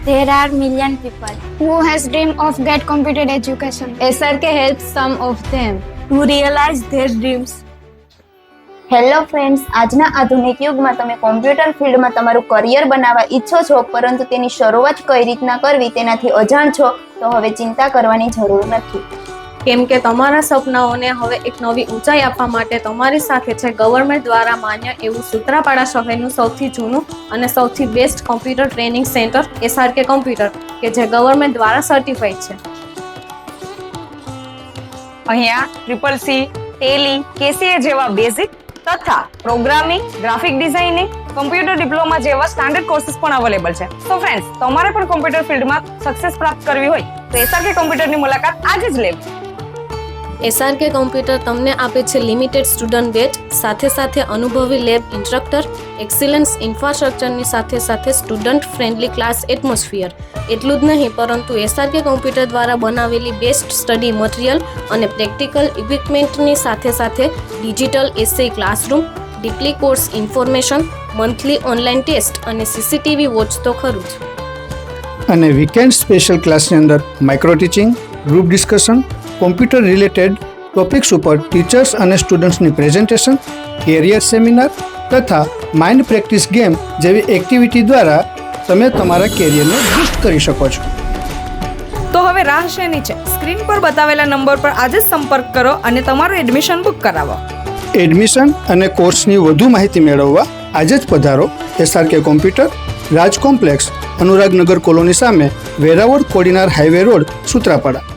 There are million people who has dream of get computer education. SRK helps some of them to realize their dreams. Hello friends, આજના આધુનિક યુગમાં તમે computer ફિલ્ડમાં તમારું career બનાવવા ઈચ્છો છો, પરંતુ તેની શરૂઆત કઈ રીતના કરવી તેનાથી અજાણ છો, તો હવે ચિંતા કરવાની જરૂર નથી. કેમ કે તમારા સપનાઓને હવે એક નવી ઊંચાઈ આપવા માટે તમારી સાથે છે ગવર્મેન્ટ દ્વારા માન્ય એવું સૂત્રાપાડા શહેરનું સૌથી જૂનું અને સૌથી best computer training centre SRK computer, કે જે ગવર્મેન્ટ દ્વારા સર્ટિફાઈડ છે. અહીંયા CCC, ટેલી, KCA જેવા બેઝિક તથા programming, graphic designing, computer diploma જેવા સ્ટાન્ડર્ડ કોર્સીસ પણ અવેલેબલ છે. સો ફ્રેન્ડ્સ, તમારે પણ કોમ્પ્યુટર ફિલ્ડમાં સક્સેસ પ્રાપ્ત કરવી હોય તો SRK કોમ્પ્યુટરની મુલાકાત આજે જ લેવી. SRK કોમ્પ્યુટર તમને આપે છે લિમિટેડ સ્ટુડન્ટ બેચ, સાથે સાથે અનુભવી લેબ ઇન્સ્ટ્રક્ટર, એક્સિલન્સ ઇન્ફ્રાસ્ટ્રક્ચરની સાથે સાથે સ્ટુડન્ટ ફ્રેન્ડલી ક્લાસ એટમોસ્ફિયર. એટલું જ નહીં, પરંતુ SRK કોમ્પ્યુટર દ્વારા બનાવેલી બેસ્ટ સ્ટડી મટીરિયલ અને પ્રેક્ટિકલ ઇક્વિપમેન્ટની સાથે સાથે ડિજિટલ એસએ classroom, deeply course information, monthly online test અને CCTV વોચ તો ખરું જ. અને વીકેન્ડ સ્પેશિયલ ક્લાસની અંદર micro teaching, group discussion, computer related topics ઉપર ટીચર્સ અને સ્ટુડન્ટ્સની પ્રેઝન્ટેશન, કેરિયર સેમિનાર તથા માઇન્ડ પ્રેક્ટિસ ગેમ જેવી એક્ટિવિટી દ્વારા તમે તમારા કેરિયરને બૂસ્ટ કરી શકો છો. તો હવે રાહ શેની છે? સ્ક્રીન પર બતાવેલા નંબર પર આજે જ સંપર્ક કરો અને તમારું એડમિશન બુક કરાવો. એડમિશન અને કોર્સની વધુ માહિતી મેળવવા આજે જ પધારો SRK કોમ્પ્યુટર, રાજ કોમ્પ્લેક્સ, અનુરાગનગર કોલોની સામે, વેરાવળ કોડીનાર હાઈવે રોડ, સૂત્રાપાડા.